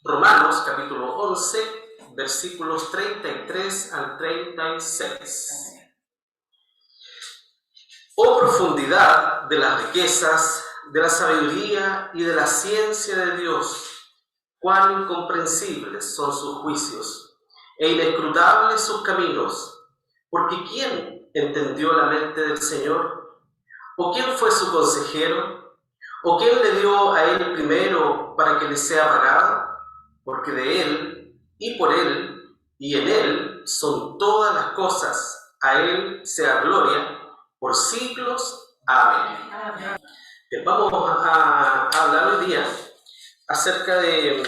Romanos capítulo 11, versículos 33 al 36. Oh profundidad de las riquezas, de la sabiduría y de la ciencia de Dios, cuán incomprensibles son sus juicios e inescrutables sus caminos, porque ¿quién entendió la mente del Señor? ¿O quién fue su consejero? ¿O quién le dio a él primero para que le sea pagado? Porque de él, y por él, y en él son todas las cosas, a él sea gloria por siglos. Amén. Vamos a hablar hoy día acerca de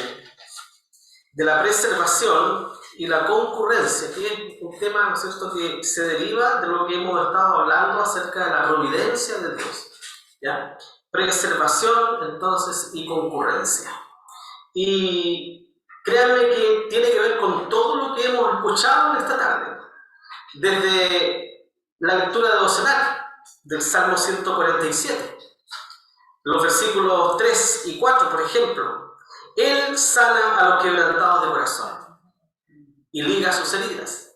la preservación y la concurrencia, que es un tema, ¿no es cierto?, que se deriva de lo que hemos estado hablando acerca de la providencia de Dios, ¿ya? Preservación, entonces, y concurrencia. Y créanme que tiene que ver con todo lo que hemos escuchado en esta tarde, desde la lectura devocional del Salmo 147, los versículos 3 y 4, por ejemplo. Él sana a los quebrantados de corazón y liga sus heridas.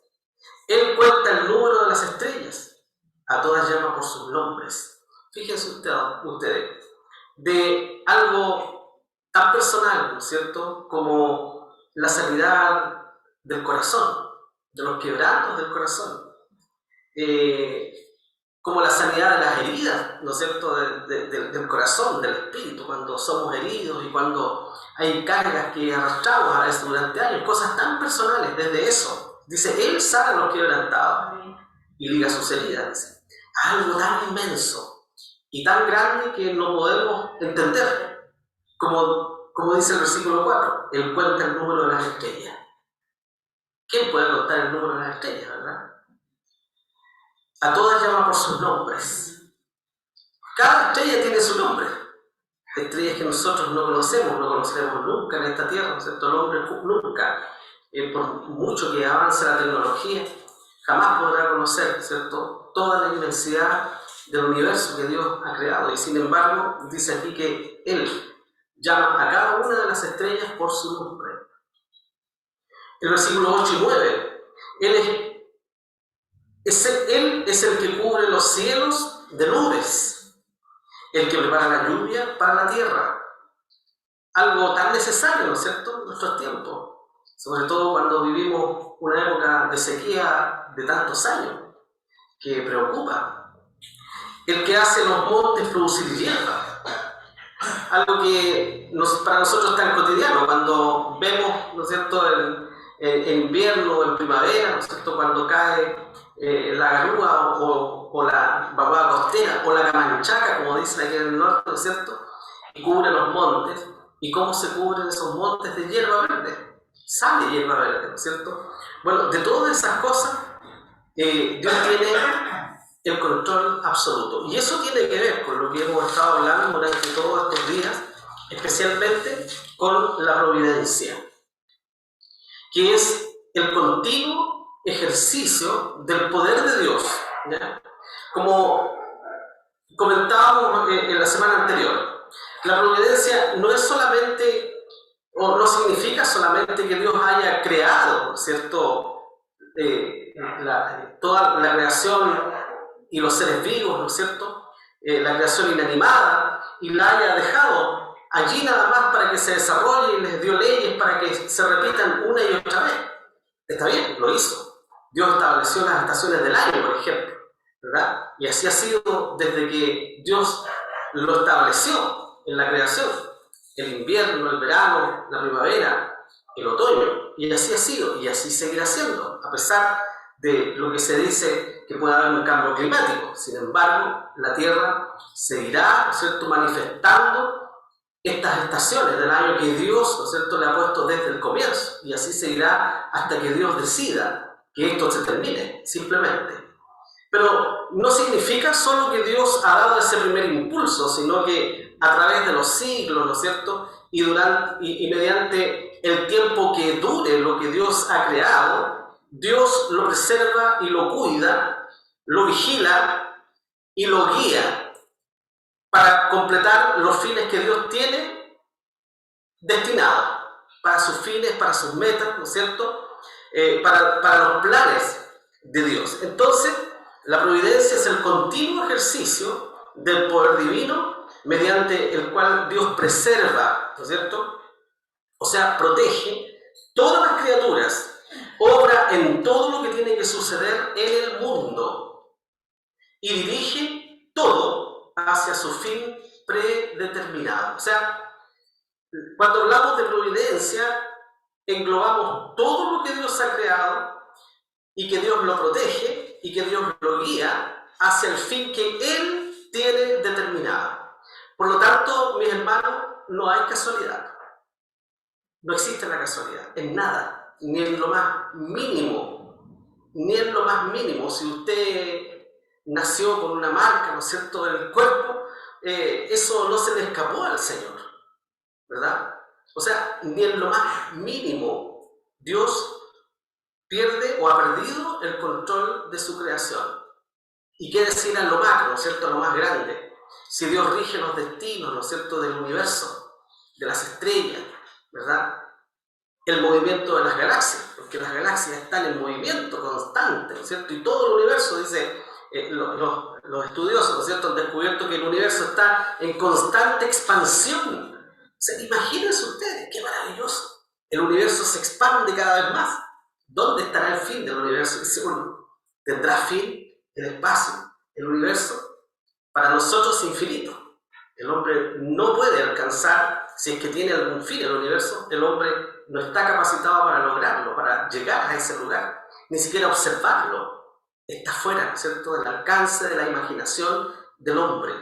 Él cuenta el número de las estrellas, a todas llama por sus nombres. Fíjense ustedes, de algo tan personal, ¿no es cierto?, como la sanidad del corazón, de los quebrantos del corazón, como la sanidad de las heridas, ¿no es cierto?, del corazón, del espíritu, cuando somos heridos y cuando hay cargas que arrastramos a veces durante años, cosas tan personales. Desde eso, dice, Él sana a los quebrantados y liga sus heridas. Dice, algo tan inmenso y tan grande que no podemos entender, como dice el versículo 4, Él cuenta el número de las estrellas. ¿Quién puede contar el número de las estrellas, verdad? A todas llama por sus nombres. Cada estrella tiene su nombre. Estrellas que nosotros no conocemos, no conoceremos nunca en esta tierra, ¿no es cierto? El hombre nunca, por mucho que avance la tecnología, jamás podrá conocer, ¿cierto?, toda la inmensidad del universo que Dios ha creado. Y sin embargo, dice aquí que Él llama a cada una de las estrellas por su nombre. El versículo 8 y 9, Él es el que cubre los cielos de nubes, el que prepara la lluvia para la tierra. Algo tan necesario, ¿no es cierto?, en nuestros tiempos, sobre todo cuando vivimos una época de sequía de tantos años, que preocupa. El que hace los montes producir hierba, algo que para nosotros es tan cotidiano, cuando vemos, ¿no es cierto?, en invierno o en primavera, ¿no es cierto?, cuando cae la garúa o la vaguada costera o la camanchaca, como dicen aquí en el norte, ¿no es cierto?, y cubre los montes. ¿Y cómo se cubren esos montes? De hierba verde. Sale hierba verde, ¿no es cierto? Bueno, de todas esas cosas, Dios tiene el control absoluto. Y eso tiene que ver con lo que hemos estado hablando durante todos estos días, especialmente con la providencia, que es el continuo ejercicio del poder de Dios, ¿ya? Como comentábamos en la semana anterior, la providencia no es solamente, o no significa solamente que Dios haya creado, ¿cierto?, toda la creación y los seres vivos, ¿no es cierto?, la creación inanimada, y la haya dejado allí nada más para que se desarrolle y les dio leyes para que se repitan una y otra vez. Está bien, lo hizo. Dios estableció las estaciones del año, por ejemplo, ¿verdad? Y así ha sido desde que Dios lo estableció en la creación. El invierno, el verano, la primavera, el otoño, y así ha sido, y así seguirá siendo, a pesar de lo que se dice que puede haber un cambio climático. Sin embargo, la Tierra seguirá, ¿no es cierto?, manifestando estas estaciones del año que Dios, ¿no es cierto?, le ha puesto desde el comienzo, y así seguirá hasta que Dios decida que esto se termine, simplemente. Pero no significa solo que Dios ha dado ese primer impulso, sino que a través de los siglos, ¿no es cierto?, y mediante el tiempo que dure lo que Dios ha creado, Dios lo preserva y lo cuida, lo vigila y lo guía para completar los fines que Dios tiene destinado para sus fines, para sus metas, ¿no es cierto? Para los planes de Dios. Entonces, la providencia es el continuo ejercicio del poder divino mediante el cual Dios preserva, ¿no es cierto? O sea, protege todas las criaturas, obra en todo lo que tiene que suceder en el mundo y dirige todo hacia su fin predeterminado. O sea, cuando hablamos de providencia, englobamos todo lo que Dios ha creado y que Dios lo protege y que Dios lo guía hacia el fin que Él tiene determinado. Por lo tanto, mis hermanos, no hay casualidad. No existe la casualidad en nada, ni en lo más mínimo, ni en lo más mínimo. Si usted nació con una marca, ¿no es cierto?, en el cuerpo, eso no se le escapó al Señor, ¿verdad? O sea, ni en lo más mínimo Dios pierde o ha perdido el control de su creación. ¿Y qué decir en lo macro, ¿no es cierto?, lo más grande? Si Dios rige los destinos, ¿no es cierto?, del universo, de las estrellas, ¿verdad? El movimiento de las galaxias, porque las galaxias están en movimiento constante, ¿no es cierto? Y todo el universo, dice, los estudiosos, ¿no es cierto?, han descubierto que el universo está en constante expansión. O sea, imagínense ustedes, qué maravilloso. El universo se expande cada vez más. ¿Dónde estará el fin del universo? ¿Tendrá fin el espacio, el universo? Para nosotros es infinito. El hombre no puede alcanzar, si es que tiene algún fin el universo, el hombre no está capacitado para lograrlo, para llegar a ese lugar, ni siquiera observarlo. Está fuera, ¿cierto?, del alcance de la imaginación del hombre.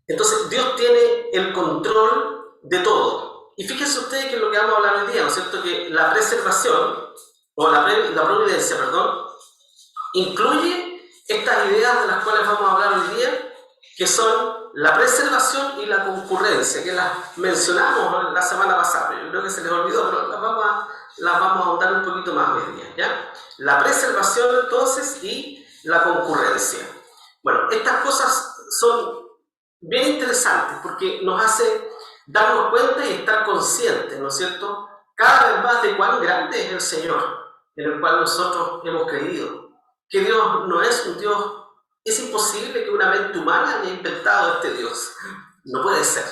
Entonces, Dios tiene el control de todo. Y fíjense ustedes que es lo que vamos a hablar hoy día, ¿no es cierto?, que la preservación, o la providencia, perdón, incluye estas ideas de las cuales vamos a hablar hoy día, que son la preservación y la concurrencia, que las mencionamos la semana pasada. Yo creo que se les olvidó, pero las vamos a ahondar un poquito más hoy día, ¿ya? La preservación, entonces, y la concurrencia. Bueno, estas cosas son bien interesantes porque nos hace darnos cuenta y estar conscientes, ¿no es cierto?, cada vez más de cuán grande es el Señor en el cual nosotros hemos creído. Que Dios no es un Dios. Es imposible que una mente humana haya inventado este Dios. No puede ser,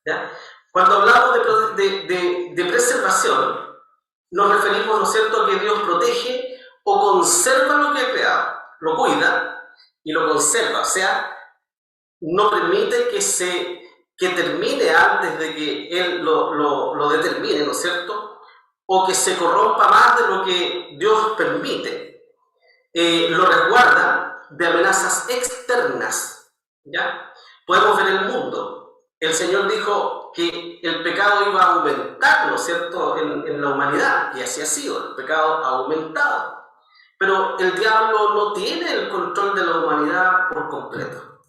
¿ya? Cuando hablamos de preservación, nos referimos, ¿no es cierto?, a que Dios protege o conserva lo que ha creado. Lo cuida y lo conserva. O sea, no permite que termine antes de que Él lo determine, ¿no es cierto?, o que se corrompa más de lo que Dios permite. Lo resguarda de amenazas externas, ¿ya? Podemos ver el mundo. El Señor dijo que el pecado iba a aumentar, ¿no es cierto?, en la humanidad, y así ha sido, el pecado ha aumentado. Pero el diablo no tiene el control de la humanidad por completo,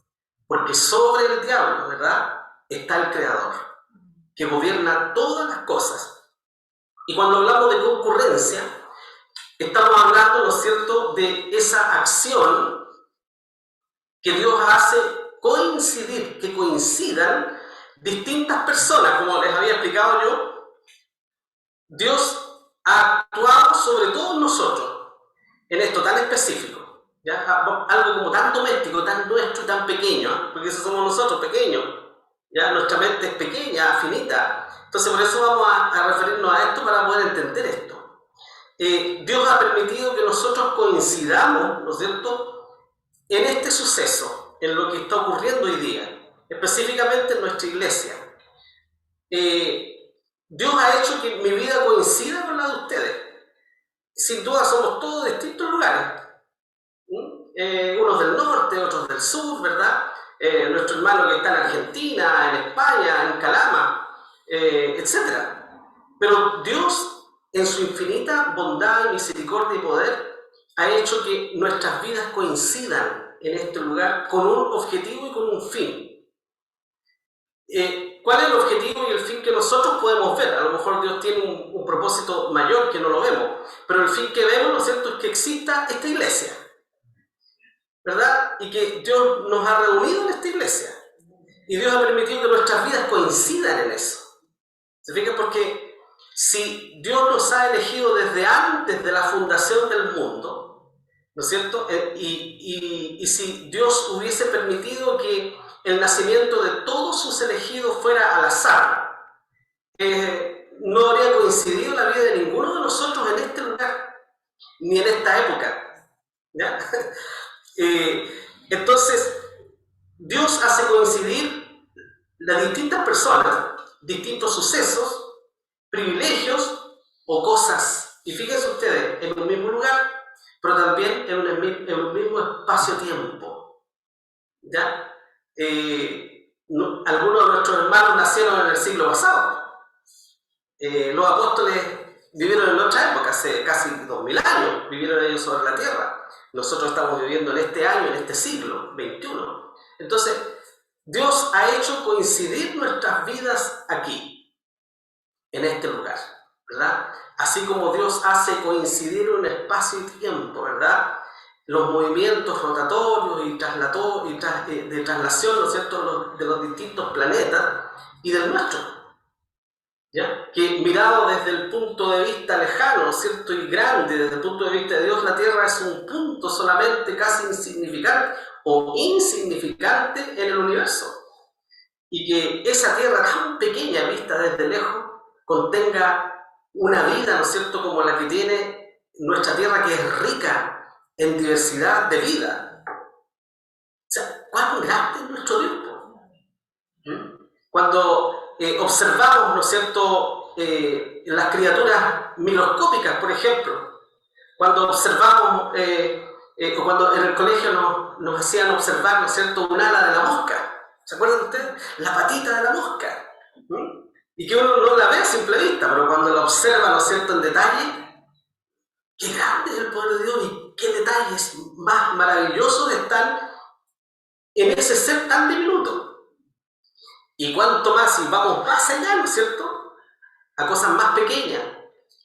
porque sobre el diablo, ¿verdad?, está el Creador, que gobierna todas las cosas. Y cuando hablamos de concurrencia, estamos hablando, ¿no es cierto?, de esa acción que Dios hace coincidir, que coincidan distintas personas, como les había explicado yo. Dios ha actuado sobre todos nosotros en esto tan específico, ¿ya? Algo como tan doméstico, tan nuestro y tan pequeño, porque eso somos nosotros, pequeños, ¿ya? Nuestra mente es pequeña, finita. Entonces por eso vamos a referirnos a esto para poder entender esto. Dios ha permitido que nosotros coincidamos, ¿no es cierto?, en este suceso, en lo que está ocurriendo hoy día, específicamente en nuestra iglesia. Dios ha hecho que mi vida coincida con la de ustedes. Sin duda somos todos de distintos lugares. Unos del norte, otros del sur, ¿verdad? Nuestro hermano que está en Argentina, en España, en Calama, etc. Pero Dios, en su infinita bondad y misericordia y poder, ha hecho que nuestras vidas coincidan en este lugar con un objetivo y con un fin. ¿Cuál es el objetivo y el fin que nosotros podemos ver? A lo mejor Dios tiene un propósito mayor que no lo vemos, pero el fin que vemos, ¿no es cierto?, es que exista esta iglesia, ¿verdad? Y que Dios nos ha reunido en esta iglesia. Y Dios ha permitido que nuestras vidas coincidan en eso. ¿Se fijan? Porque si Dios nos ha elegido desde antes de la fundación del mundo, ¿no es cierto? Y si Dios hubiese permitido que el nacimiento de todos sus elegidos fuera al azar, no habría coincidido la vida de ninguno de nosotros en este lugar, ni en esta época, ¿ya? Entonces, Dios hace coincidir las distintas personas, distintos sucesos, privilegios o cosas, y fíjense ustedes, en un mismo lugar, pero también en un mismo espacio-tiempo, ¿ya? Algunos de nuestros hermanos nacieron en el siglo pasado. Los apóstoles vivieron en otra época, hace casi 2000 años, vivieron ellos sobre la tierra. Nosotros estamos viviendo en este año, en este siglo XXI. Entonces, Dios ha hecho coincidir nuestras vidas aquí, en este lugar, ¿verdad? Así como Dios hace coincidir un espacio y tiempo, ¿verdad? Los movimientos rotatorios y de traslación, ¿no es cierto?, de los distintos planetas y del nuestro. ¿Ya? Que mirado desde el punto de vista lejano, ¿no es cierto?, y grande, desde el punto de vista de Dios, la Tierra es un punto solamente casi insignificante o insignificante en el universo. Y que esa Tierra tan pequeña, vista desde lejos, contenga una vida, ¿no es cierto?, como la que tiene nuestra Tierra, que es rica en diversidad de vida. O sea, ¿cuán grande es nuestro Dios? Cuando observamos, ¿no es cierto?, las criaturas microscópicas, por ejemplo, cuando observamos, cuando en el colegio nos hacían observar, ¿no es cierto?, un ala de la mosca. ¿Se acuerdan ustedes? La patita de la mosca. Y que uno no la ve a simple vista, pero cuando la observa, ¿no es cierto?, en detalle, qué grande es el poder de Dios y qué detalles más maravillosos están en ese ser tan diminuto. Y cuanto más, si vamos más allá, ¿no es cierto?, a cosas más pequeñas,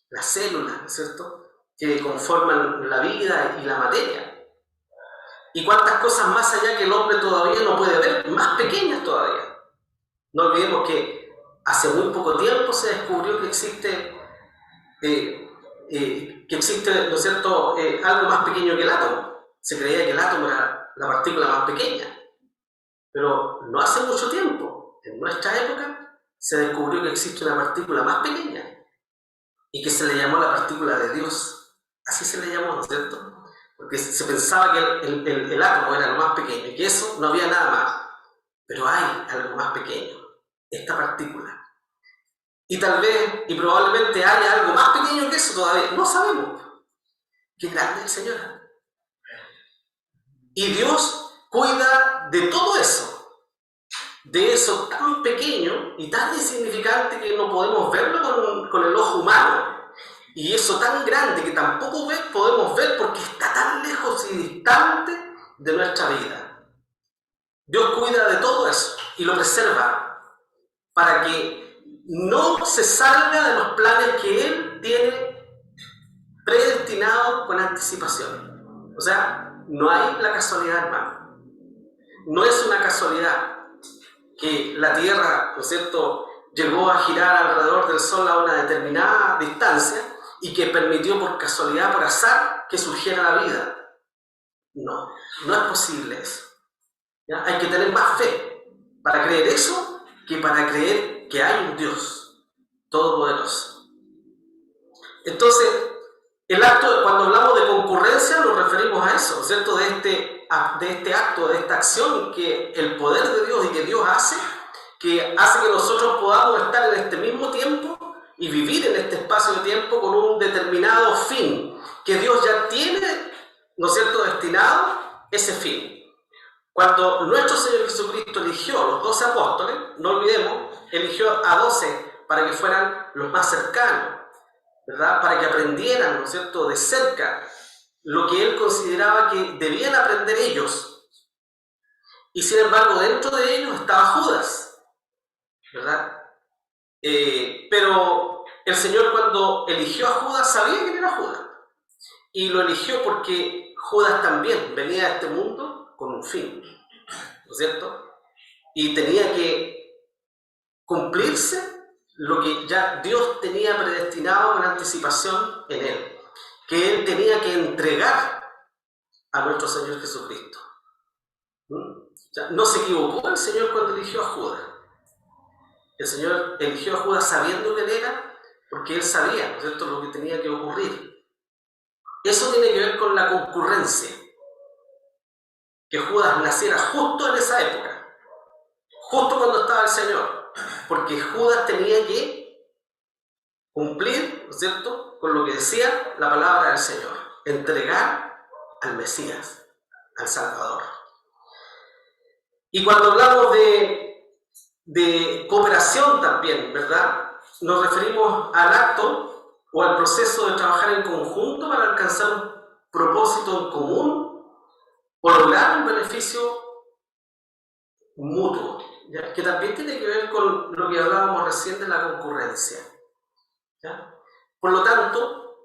las células, ¿no es cierto?, que conforman la vida y la materia. Y cuántas cosas más allá que el hombre todavía no puede ver, más pequeñas todavía. No olvidemos que hace muy poco tiempo se descubrió que existe, ¿no es cierto?, algo más pequeño que el átomo. Se creía que el átomo era la partícula más pequeña. Pero no hace mucho tiempo, en nuestra época, se descubrió que existe una partícula más pequeña y que se le llamó la partícula de Dios. Así se le llamó, ¿no es cierto? Porque se pensaba que el átomo era lo más pequeño y que eso no había nada más. Pero hay algo más pequeño, esta partícula. Y tal vez, y probablemente haya algo más pequeño que eso todavía. No sabemos. Qué grande el Señor. Y Dios cuida de todo eso. De eso tan pequeño y tan insignificante que no podemos verlo con el ojo humano. Y eso tan grande que tampoco podemos ver porque está tan lejos y distante de nuestra vida. Dios cuida de todo eso y lo preserva para que no se salga de los planes que Él tiene predestinados con anticipación. O sea, no hay la casualidad, hermano. No es una casualidad que la Tierra, ¿no es cierto?, llegó a girar alrededor del Sol a una determinada distancia y que permitió por casualidad, por azar, que surgiera la vida. No, no es posible eso. ¿Ya? Hay que tener más fe para creer eso que para creer que hay un Dios todopoderoso. Entonces, el acto, cuando hablamos de concurrencia, nos referimos a eso, ¿cierto?, de este acto, de esta acción que el poder de Dios y que Dios hace que nosotros podamos estar en este mismo tiempo y vivir en este espacio de tiempo con un determinado fin, que Dios ya tiene, ¿no es cierto?, destinado ese fin. Cuando nuestro Señor Jesucristo eligió a los 12 apóstoles, no olvidemos, eligió a 12 para que fueran los más cercanos, ¿verdad?, para que aprendieran, ¿no es cierto?, de cerca lo que Él consideraba que debían aprender ellos. Y sin embargo, dentro de ellos estaba Judas, ¿verdad? Pero el Señor, cuando eligió a Judas, sabía quién era Judas. Y lo eligió porque Judas también venía a este mundo con un fin, ¿no es cierto? Y tenía que cumplirse lo que ya Dios tenía predestinado con anticipación en él, que él tenía que entregar a nuestro Señor Jesucristo. O sea, no se equivocó el Señor cuando eligió a Judas. El Señor eligió a Judas sabiendo quién era, porque él sabía, ¿no es cierto?, lo que tenía que ocurrir. Eso tiene que ver con la concurrencia. Que Judas naciera justo en esa época, justo cuando estaba el Señor, porque Judas tenía que cumplir, ¿no es cierto?, con lo que decía la palabra del Señor, entregar al Mesías, al Salvador. Y cuando hablamos de cooperación también, ¿verdad?, nos referimos al acto o al proceso de trabajar en conjunto para alcanzar un propósito en común o lograr un beneficio mutuo, ¿ya?, que también tiene que ver con lo que hablábamos recién de la concurrencia, ¿ya? Por lo tanto,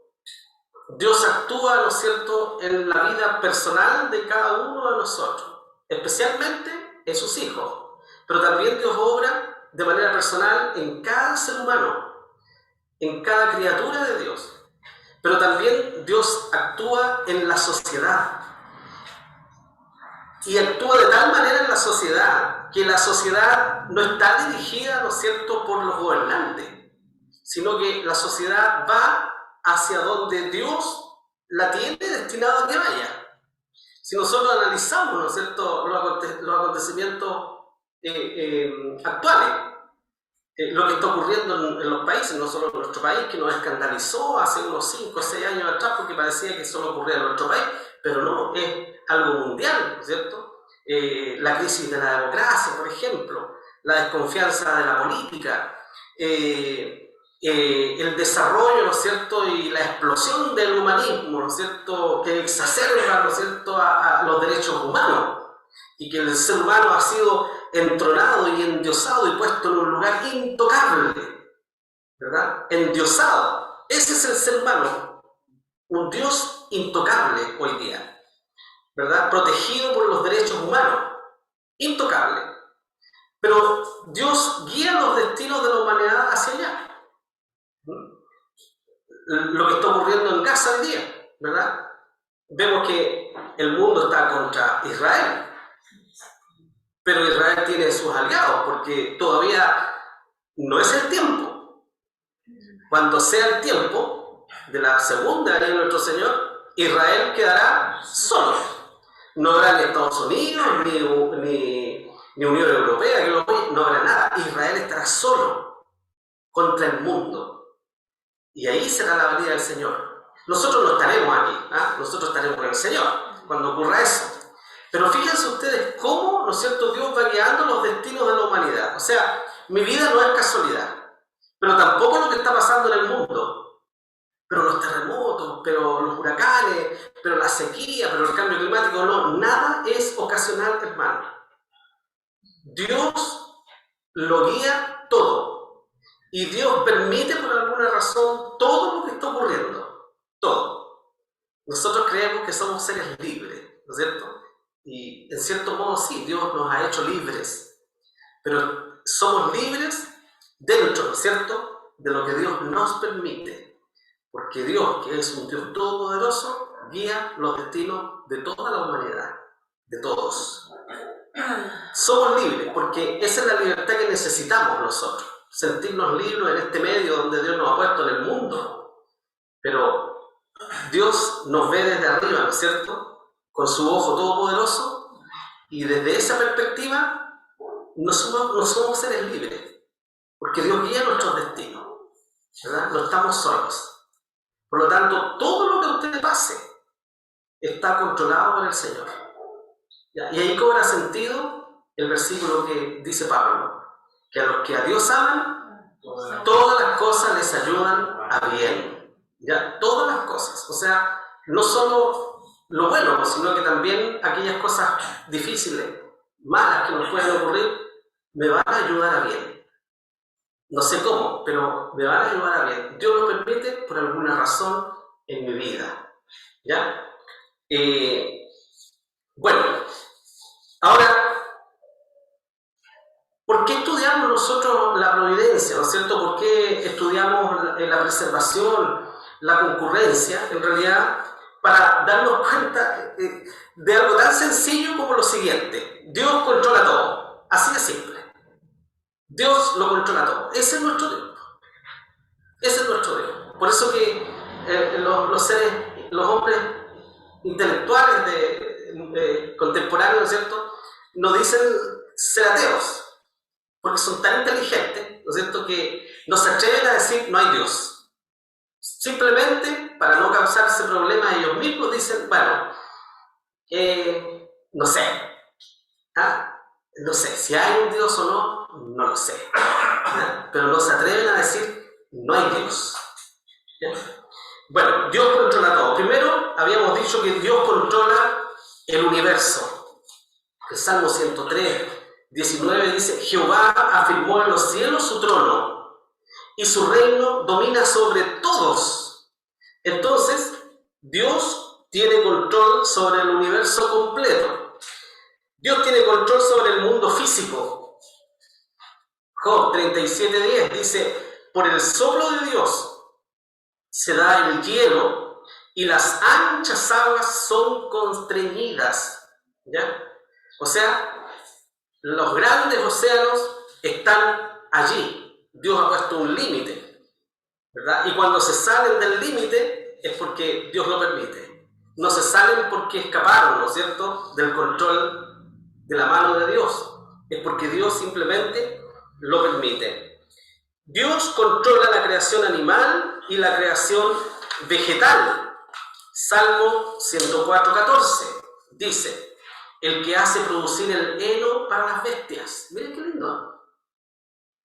Dios actúa, ¿no es cierto?, en la vida personal de cada uno de nosotros, especialmente en sus hijos, pero también Dios obra de manera personal en cada ser humano, en cada criatura de Dios, pero también Dios actúa en la sociedad. Y actúa de tal manera en la sociedad que la sociedad no está dirigida, ¿no es cierto?, por los gobernantes, sino que la sociedad va hacia donde Dios la tiene destinada a que vaya. Si nosotros analizamos, ¿no es cierto?, los acontecimientos actuales, lo que está ocurriendo en los países, no solo en nuestro país, que nos escandalizó hace unos 5 o 6 años atrás porque parecía que solo ocurría en nuestro país, pero no, es algo mundial, ¿no es cierto? La crisis de la democracia, por ejemplo, la desconfianza de la política, el desarrollo, ¿no es cierto?, y la explosión del humanismo, ¿no es cierto?, que exacerba, ¿no es cierto?, a los derechos humanos, y que el ser humano ha sido entronado y endiosado y puesto en un lugar intocable, ¿verdad? Endiosado. Ese es el ser humano, un Dios intocable hoy día, ¿verdad? Protegido por los derechos humanos, intocable. Pero Dios guía los destinos de la humanidad hacia allá. Lo que está ocurriendo en Gaza hoy día, ¿verdad? Vemos que el mundo está contra Israel, pero Israel tiene sus aliados, porque todavía no es el tiempo. Cuando sea el tiempo de la segunda venida de nuestro Señor, Israel quedará solo. No habrá ni Estados Unidos, ni Unión Europea, no habrá nada. Israel estará solo contra el mundo. Y ahí será la venida del Señor. Nosotros no estaremos aquí, ¿eh? Nosotros estaremos con el Señor cuando ocurra eso. Pero fíjense ustedes cómo, ¿no es cierto?, Dios va guiando los destinos de la humanidad. O sea, mi vida no es casualidad, pero tampoco lo que está pasando en el mundo. Pero los terremotos, pero los huracanes, pero la sequía, pero el cambio climático, no, nada es ocasional, hermano. Dios lo guía todo. Y Dios permite por alguna razón todo lo que está ocurriendo. Todo. Nosotros creemos que somos seres libres, ¿no es cierto? Y en cierto modo sí, Dios nos ha hecho libres, pero somos libres dentro, ¿no es cierto?, de lo que Dios nos permite, porque Dios, que es un Dios todopoderoso, guía los destinos de toda la humanidad, de todos. Somos libres, porque esa es la libertad que necesitamos nosotros, sentirnos libres en este medio donde Dios nos ha puesto en el mundo, pero Dios nos ve desde arriba, ¿no es cierto?, con su ojo todopoderoso, y desde esa perspectiva no somos seres libres, porque Dios guía nuestros destinos, ¿verdad? No estamos solos. Por lo tanto, todo lo que a usted pase está controlado por el Señor. ¿Ya? Y ahí cobra sentido el versículo que dice Pablo, que a los que a Dios aman, todas las cosas les ayudan a bien. ¿Ya? Todas las cosas. O sea, no solo lo bueno, sino que también aquellas cosas difíciles, malas que nos pueden ocurrir, me van a ayudar a bien. No sé cómo, pero me van a ayudar a bien. Dios lo permite por alguna razón en mi vida. ¿Ya? Bueno, ahora, ¿por qué estudiamos estudiamos nosotros la providencia, ¿no es cierto? ¿Por qué estudiamos la preservación, la concurrencia? En realidad, para darnos cuenta de algo tan sencillo como lo siguiente: Dios controla todo, así de simple. Dios lo controla todo. Ese es nuestro Dios. Ese es nuestro Dios. Por eso que los hombres intelectuales contemporáneos, ¿no es cierto?, nos dicen ser ateos, porque son tan inteligentes, ¿no es cierto?, que no se atreven a decir no hay Dios. Simplemente, para no causarse problemas ellos mismos, dicen, bueno, no sé, no sé, si hay un Dios o no, no lo sé, pero no se atreven a decir no hay Dios. Bueno, Dios controla todo. Primero, habíamos dicho que Dios controla el universo. El Salmo 103, 19 dice: Jehová afirmó en los cielos su trono y su reino domina sobre todos. Entonces, Dios tiene control sobre el universo completo. Dios tiene control sobre el mundo físico. Job 37:10 dice: por el soplo de Dios se da el hielo y las anchas aguas son constreñidas. ¿Ya? O sea, los grandes océanos están allí. Dios ha puesto un límite, ¿verdad? Y cuando se salen del límite es porque Dios lo permite. No se salen porque escaparon, ¿no es cierto?, del control de la mano de Dios. Es porque Dios simplemente lo permite. Dios controla la creación animal y la creación vegetal. Salmo 104:14 dice: el que hace producir el heno para las bestias. Miren qué lindo.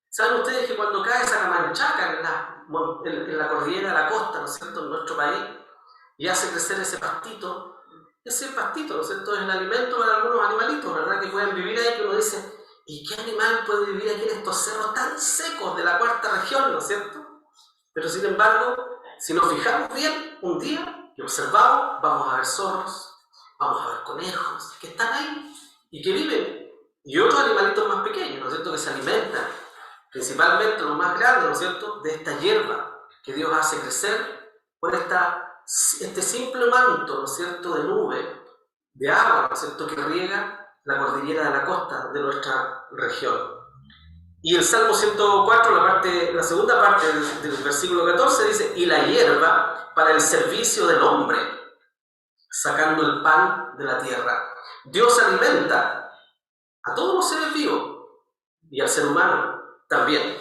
¿Saben ustedes que cuando cae esa camanchaca en la cordillera de la costa, ¿no es cierto?, en nuestro país, y hace crecer ese pastito, ¿no es cierto?, es el alimento para algunos animalitos, ¿verdad?, que pueden vivir ahí, que uno dice: ¿y qué animal puede vivir aquí en estos cerros tan secos de la cuarta región, ¿no es cierto? Pero sin embargo, si nos fijamos bien un día y observamos, vamos a ver zorros, vamos a ver conejos que están ahí y que viven, y otros animalitos más pequeños, ¿no es cierto?, que se alimentan, principalmente los más grandes, ¿no es cierto?, de esta hierba que Dios hace crecer por este simple manto, ¿no es cierto?, de nube, de agua, ¿no es cierto?, que riega la cordillera de la costa de nuestra región. Y el Salmo 104, la segunda parte del versículo 14 dice: y la hierba para el servicio del hombre, sacando el pan de la tierra. Dios alimenta a todos los seres vivos y al ser humano también.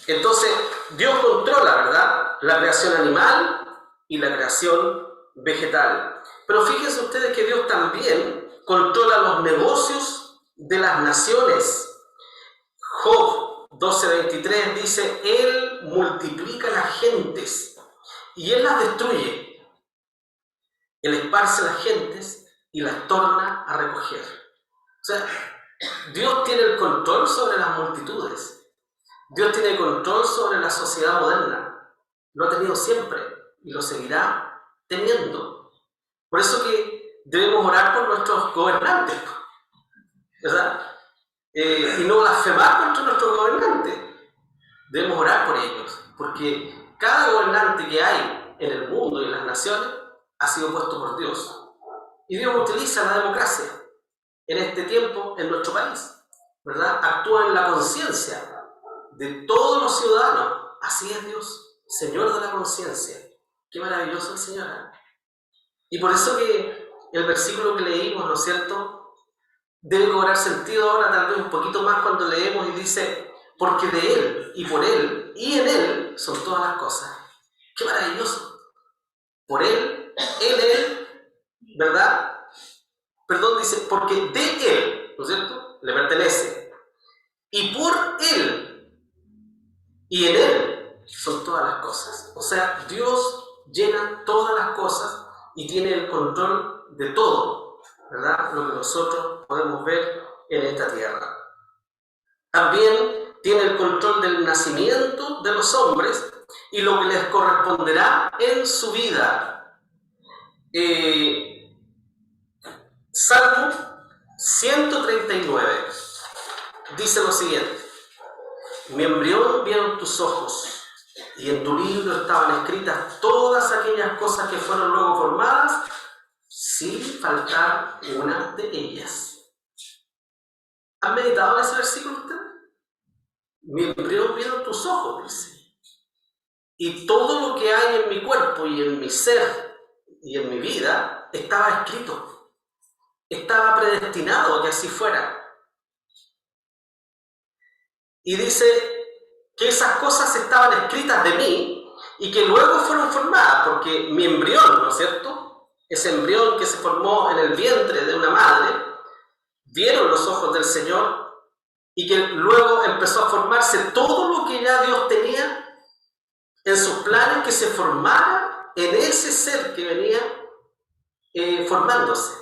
Entonces, Dios controla, ¿verdad?, la creación animal y la creación vegetal. Pero fíjense ustedes que Dios también controla los negocios de las naciones. Job 12:23 dice: Él multiplica las gentes y Él las destruye. Él esparce las gentes y las torna a recoger. O sea, Dios tiene el control sobre las multitudes. Dios tiene control sobre la sociedad moderna. Lo ha tenido siempre y lo seguirá teniendo. Por eso que debemos orar por nuestros gobernantes, ¿verdad? Y no blasfemar contra nuestros gobernantes. Debemos orar por ellos, porque cada gobernante que hay en el mundo y en las naciones ha sido puesto por Dios. Y Dios utiliza la democracia en este tiempo en nuestro país, ¿verdad? Actúa en la conciencia de todos los ciudadanos. Así es Dios, Señor de la conciencia. Qué maravilloso el Señor, ¿eh? Y por eso que el versículo que leímos, ¿no es cierto?, debe cobrar sentido ahora, tal vez un poquito más, cuando leemos y dice: porque de Él, y por Él, y en Él son todas las cosas. ¡Qué maravilloso! Por Él, en Él, ¿verdad? Perdón, dice, porque de Él, ¿no es cierto?, le pertenece. Y por Él, y en Él son todas las cosas. O sea, Dios llena todas las cosas y tiene el control de todo, ¿verdad?, lo que nosotros podemos ver en esta tierra. También tiene el control del nacimiento de los hombres y lo que les corresponderá en su vida. Salmo 139 dice lo siguiente: mi embrión vieron tus ojos, y en tu libro estaban escritas todas aquellas cosas que fueron luego formadas, sin faltar una de ellas. ¿Han meditado en ese versículo ustedes? Mi embrión vieron tus ojos, dice. Y todo lo que hay en mi cuerpo y en mi ser y en mi vida estaba escrito. Estaba predestinado a que así fuera. Y dice que esas cosas estaban escritas de mí y que luego fueron formadas, porque mi embrión, ¿no es cierto? Ese embrión que se formó en el vientre de una madre, vieron los ojos del Señor y que luego empezó a formarse todo lo que ya Dios tenía en sus planes, que se formara en ese ser que venía formándose,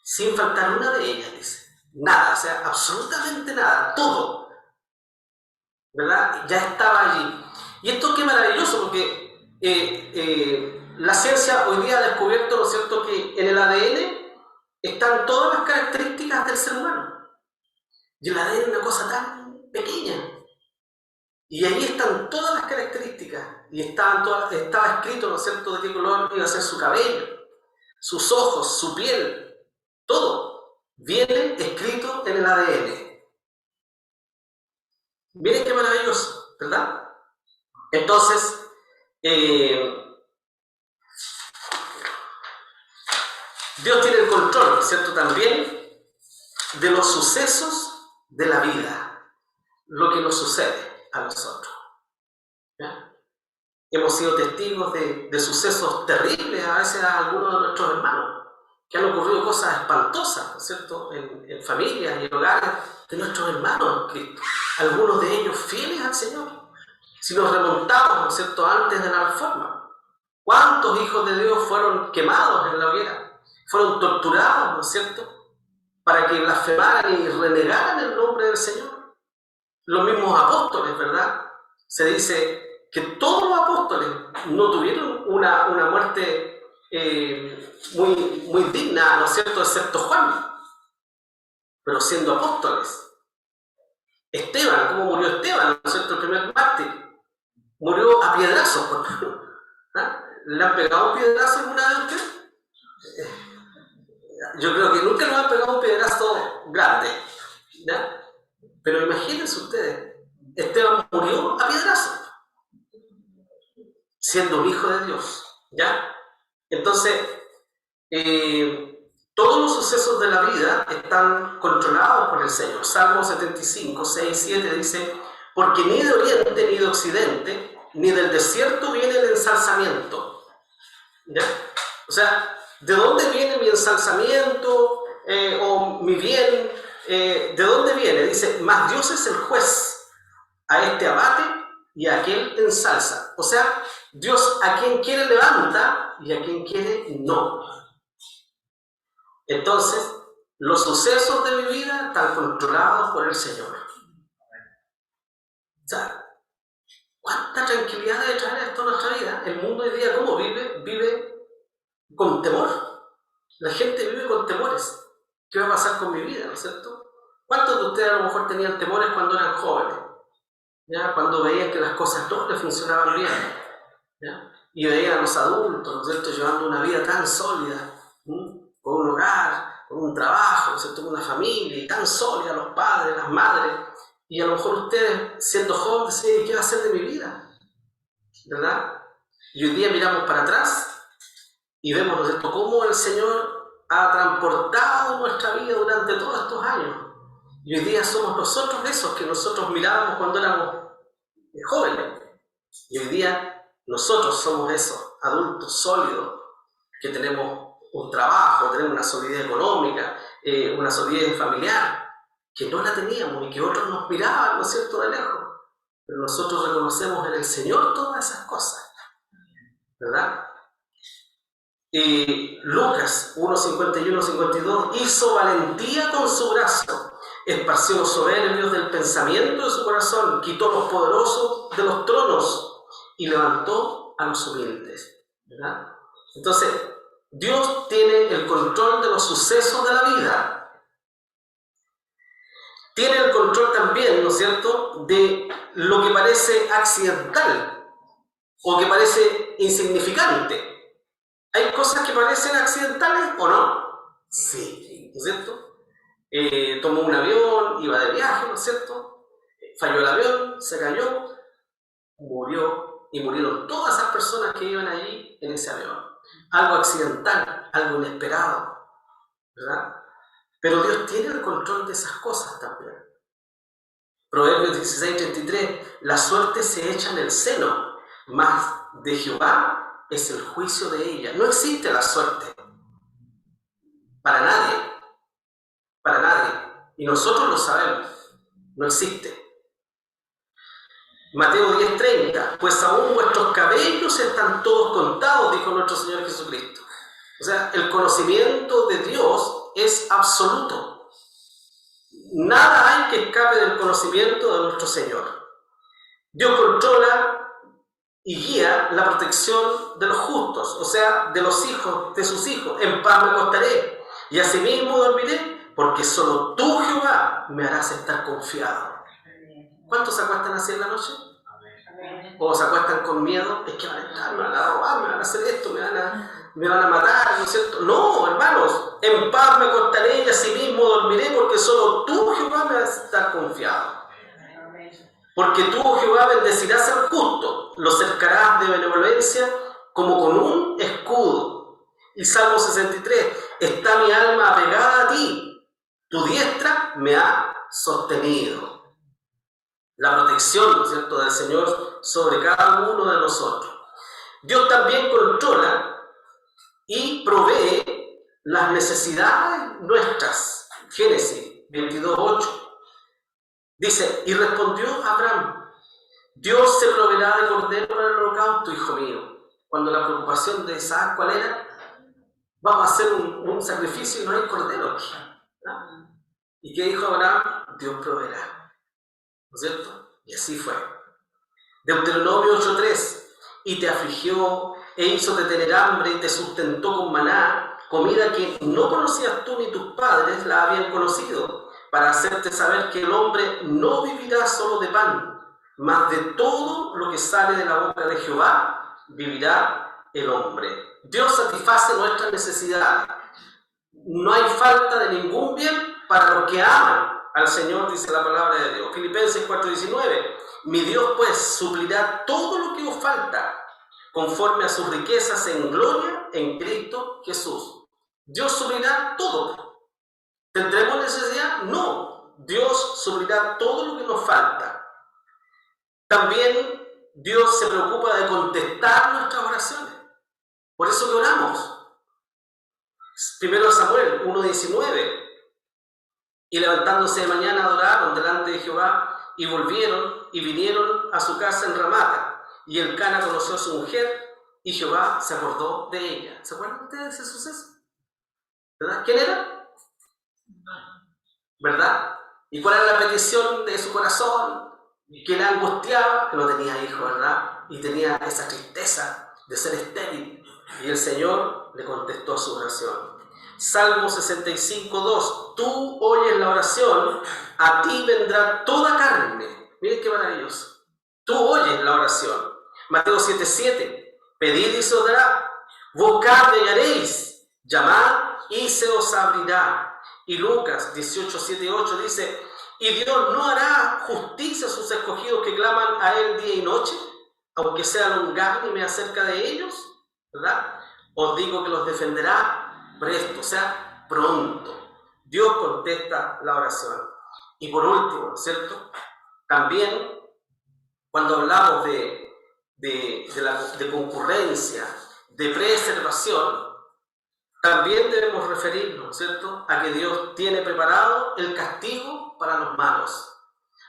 sin faltar una de ellas, dice. Nada, o sea, absolutamente nada, todo, ¿verdad? Ya estaba allí. Y esto qué maravilloso, porque la ciencia hoy día ha descubierto, ¿no es cierto?, que en el ADN están todas las características del ser humano. Y el ADN es una cosa tan pequeña. Y ahí están todas las características. Y estaba escrito, ¿no es cierto?, de qué color iba a ser su cabello, sus ojos, su piel, todo viene escrito en el ADN. Miren qué maravilloso, ¿verdad? Entonces, Dios tiene el control, ¿cierto?, también de los sucesos de la vida, lo que nos sucede a nosotros. ¿Ya? Hemos sido testigos de sucesos terribles, a veces a algunos de nuestros hermanos, que han ocurrido cosas espantosas, ¿no es cierto?, en familias y en hogares de nuestros hermanos en Cristo, algunos de ellos fieles al Señor. Si nos remontamos, ¿no es cierto?, antes de la Reforma, ¿cuántos hijos de Dios fueron quemados en la hoguera? Fueron torturados, ¿no es cierto?, para que blasfemaran y renegaran el nombre del Señor. Los mismos apóstoles, ¿verdad? Se dice que todos los apóstoles no tuvieron una muerte muy digna, ¿no es cierto?, excepto Juan, pero siendo apóstoles. Esteban, ¿cómo murió Esteban? ¿No es cierto?, el primer mártir. Murió a piedrazos. ¿Ah? ¿Le han pegado un piedrazo alguna vez a usted? Yo creo que nunca nos han pegado un piedrazo grande, ¿ya? Pero imagínense ustedes, Esteban murió a piedrazos, siendo un hijo de Dios, ¿ya? Entonces, todos los sucesos de la vida están controlados por el Señor. Salmo 75, 6, 7 dice: porque ni de oriente ni de occidente, ni del desierto viene el ensalzamiento. ¿Ya? O sea, ¿de dónde viene mi ensalzamiento o mi bien? ¿De dónde viene? Dice: mas Dios es el juez, a este abate y a aquel ensalza. O sea, Dios a quien quiere levanta y a quien quiere no. Entonces, los sucesos de mi vida están controlados por el Señor. O sea, ¿cuánta tranquilidad debe traer esto a nuestra vida? El mundo hoy día, ¿cómo vive? Vive con temor. La gente vive con temores. ¿Qué va a pasar con mi vida? ¿No es cierto? ¿Cuántos de ustedes a lo mejor tenían temores cuando eran jóvenes? ¿Ya? Cuando veían que las cosas no les funcionaban bien. ¿Ya? Y veían a los adultos, ¿no es cierto?, llevando una vida tan sólida, con un hogar, con un trabajo, ¿no es cierto?, con una familia, y tan sólida, los padres, las madres. Y a lo mejor ustedes, siendo jóvenes, decían: ¿qué va a hacer de mi vida? ¿Verdad? Y hoy día miramos para atrás y vemos, ¿no es cierto?, cómo el Señor ha transportado nuestra vida durante todos estos años. Y hoy día somos nosotros esos que nosotros mirábamos cuando éramos jóvenes. Y hoy día nosotros somos esos adultos sólidos que tenemos un trabajo, tenemos una solidez económica, una solidez familiar, que no la teníamos y que otros nos miraban, ¿no es cierto?, de lejos. Pero nosotros reconocemos en el Señor todas esas cosas, ¿verdad? Lucas 1:51-52: hizo valentía con su brazo, esparció los soberbios del pensamiento de su corazón, quitó los poderosos de los tronos y levantó a los humildes, ¿verdad? Entonces, Dios tiene el control de los sucesos de la vida. tiene el control también, ¿no es cierto?, de lo que parece accidental o que parece insignificante. ¿Hay cosas que parecen accidentales o no? Sí, ¿no es cierto? Tomó un avión, iba de viaje, ¿no es cierto? Falló el avión, se cayó, murió y murieron todas esas personas que iban allí en ese avión. Algo accidental, algo inesperado, ¿verdad? Pero Dios tiene el control de esas cosas también. Proverbios 16:33, la suerte se echa en el seno, mas de Jehová es el juicio de ella. No existe la suerte para nadie, para nadie. Y nosotros lo sabemos, no existe. Mateo 10:30, pues aún vuestros cabellos están todos contados, dijo nuestro Señor Jesucristo. O sea, el conocimiento de Dios es absoluto. Nada hay que escape del conocimiento de nuestro Señor. Dios controla y guía la protección de los justos, o sea, de los hijos, de sus hijos. En paz me acostaré y asimismo dormiré, porque solo tú, Jehová, me harás estar confiado. ¿Cuántos se acuestan así en la noche? O se acuestan con miedo, es que van a entrar, me van a robar, me van a hacer esto, me van a matar, ¿no es cierto? No, hermanos, en paz me acostaré y asimismo dormiré, porque solo tú, Jehová, me harás estar confiado. Porque tú, Jehová, bendecirás al justo, lo cercarás de benevolencia como con un escudo. Y Salmo 63, está mi alma apegada a ti, tu diestra me ha sostenido. La protección, ¿no es cierto?, del Señor sobre cada uno de nosotros. Dios también controla y provee las necesidades nuestras. Génesis 22:8 dice, y respondió Abraham, Dios se proveerá de cordero para el holocausto, hijo mío. Cuando la preocupación de Isaac, ¿cuál era? Vamos a hacer un sacrificio y no hay cordero aquí, ¿no? ¿Y qué dijo Abraham? Dios proveerá. ¿No es cierto? Y así fue. Deuteronomio 8:3, y te afligió e hizo de tener hambre y te sustentó con maná, comida que no conocías tú ni tus padres la habían conocido, para hacerte saber que el hombre no vivirá solo de pan, mas de todo lo que sale de la boca de Jehová vivirá el hombre. Dios satisface nuestras necesidades. No hay falta de ningún bien para los que aman al Señor, dice la palabra de Dios. Filipenses 4:19, mi Dios pues suplirá todo lo que os falta, conforme a sus riquezas en gloria en Cristo Jesús. Dios suplirá todo. ¿Tendremos necesidad? No. Dios suplirá todo lo que nos falta. También Dios se preocupa de contestar nuestras oraciones. Por eso que oramos. 1 Samuel 1:19, y levantándose de mañana adoraron delante de Jehová y volvieron y vinieron a su casa en Ramata, y Elcana conoció a su mujer y Jehová se acordó de ella. ¿Se acuerdan ustedes de ese suceso? ¿Verdad? ¿Quién era? ¿Verdad? ¿Y cuál era la petición de su corazón? Que la angustiaba, que no tenía hijo, ¿verdad? Y tenía esa tristeza de ser estéril. Y el Señor le contestó su oración. Salmo 65:2, tú oyes la oración, a ti vendrá toda carne. Miren qué maravilloso. Tú oyes la oración. Mateo 7:7, pedid y se os dará, buscad y hallaréis, llamad y se os abrirá. Y Lucas 18:7-8 dice, ¿y Dios no hará justicia a sus escogidos que claman a Él día y noche, aunque sea longánime acerca de ellos? ¿Verdad? Os digo que los defenderá presto, o sea, pronto. Dios contesta la oración. Y por último, ¿cierto? También, cuando hablamos de concurrencia, de preservación, también debemos referirnos, ¿cierto?, a que Dios tiene preparado el castigo para los malos.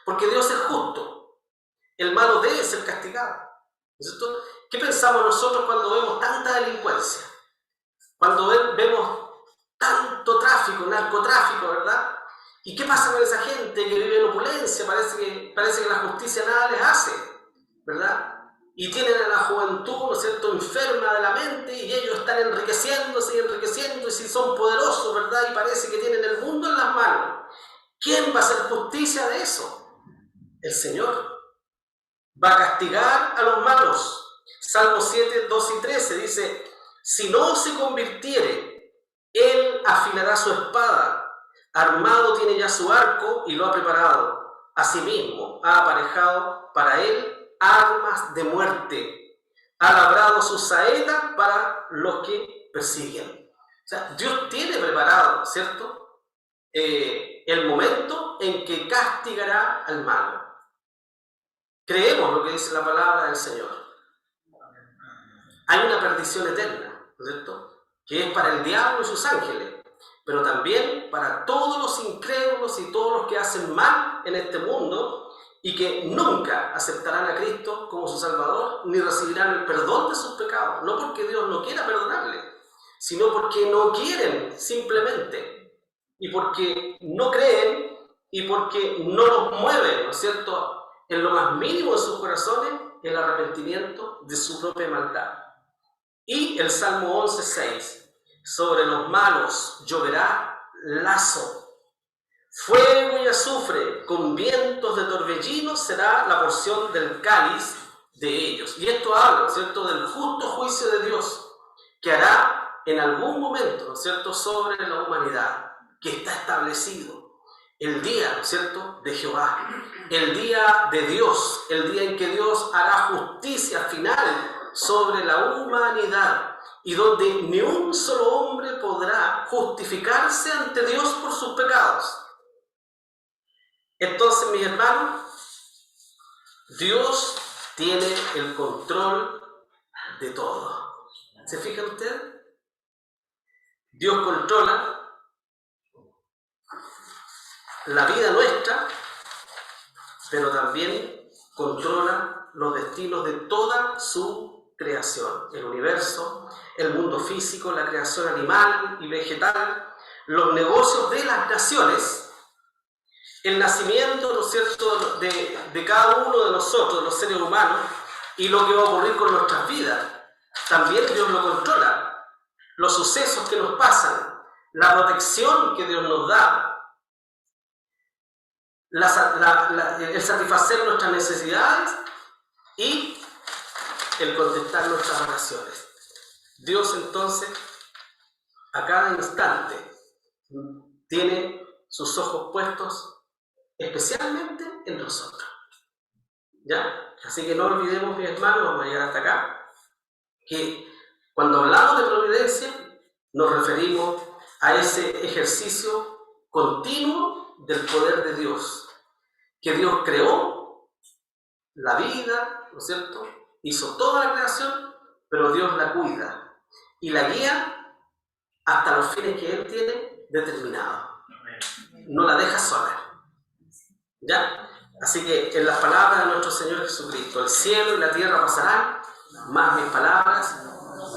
Porque Dios es justo. El malo debe ser castigado, ¿cierto? ¿Qué pensamos nosotros cuando vemos tanta delincuencia? Cuando vemos tanto tráfico, narcotráfico, ¿verdad? ¿Y qué pasa con esa gente que vive en opulencia? Parece que la justicia nada les hace, ¿verdad? Y tienen a la juventud, ¿no es cierto?, enferma de la mente, y ellos están enriqueciéndose y enriqueciendo, y si son poderosos, ¿verdad?, y parece que tienen el mundo en las manos. ¿Quién va a hacer justicia de eso? El Señor. Va a castigar a los malos. Salmo 7, 2 y 13 dice: si no se convirtiere, él afilará su espada, armado tiene ya su arco y lo ha preparado. Asimismo ha aparejado para él armas de muerte, ha labrado sus saetas para los que persiguen. O sea, Dios tiene preparado, ¿cierto?, el momento en que castigará al malo. Creemos lo que dice la palabra del Señor. Hay una perdición eterna, ¿cierto?, que es para el diablo y sus ángeles, pero también para todos los incrédulos y todos los que hacen mal en este mundo y que nunca aceptarán a Cristo como su Salvador ni recibirán el perdón de sus pecados, no porque Dios no quiera perdonarles, sino porque no quieren simplemente, y porque no creen y porque no los mueve, ¿no es cierto?, en lo más mínimo de sus corazones el arrepentimiento de su propia maldad. Y el Salmo 11:6: sobre los malos lloverá lazo, fuego y azufre, con vientos de torbellino será la porción del cáliz de ellos. Y esto habla, ¿no es cierto?, del justo juicio de Dios que hará en algún momento, ¿no es cierto?, sobre la humanidad, que está establecido. El día, ¿no es cierto?, de Jehová, el día de Dios, el día en que Dios hará justicia final sobre la humanidad y donde ni un solo hombre podrá justificarse ante Dios por sus pecados. Entonces, mis hermanos, Dios tiene el control de todo. ¿Se fijan ustedes? Dios controla la vida nuestra, pero también controla los destinos de toda su creación, el universo, el mundo físico, la creación animal y vegetal, los negocios de las naciones, el nacimiento, ¿no es cierto?, de cada uno de nosotros, de los seres humanos, y lo que va a ocurrir con nuestras vidas. También Dios lo controla. Los sucesos que nos pasan, la protección que Dios nos da, el satisfacer nuestras necesidades y el contestar nuestras oraciones. Dios entonces a cada instante tiene sus ojos puestos especialmente en nosotros. ¿Ya? Así que no olvidemos, mis hermanos, vamos a llegar hasta acá, que cuando hablamos de providencia nos referimos a ese ejercicio continuo del poder de Dios, que Dios creó la vida, ¿no es cierto?, hizo toda la creación, pero Dios la cuida y la guía hasta los fines que Él tiene determinados. No la deja sola. ¿Ya? Así que en las palabras de nuestro Señor Jesucristo, el cielo y la tierra pasarán, mas mis palabras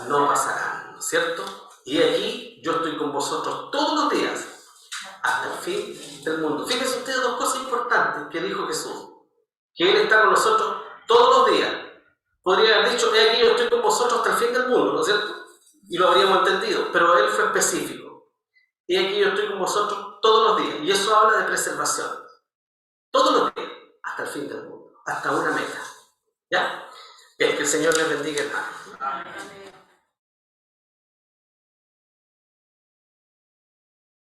no pasarán, ¿no es cierto? Y aquí yo estoy con vosotros todos los días hasta el fin del mundo. Fíjense ustedes dos cosas importantes que dijo Jesús: que Él está con nosotros todos los días. Podría haber dicho: he aquí yo estoy con vosotros hasta el fin del mundo, ¿no es cierto?, y lo habríamos entendido, pero Él fue específico: he aquí yo estoy con vosotros todos los días, y eso habla de preservación, todos los días, hasta el fin del mundo, hasta una meta. ¿Ya? Bien, que el Señor les bendiga, hermano.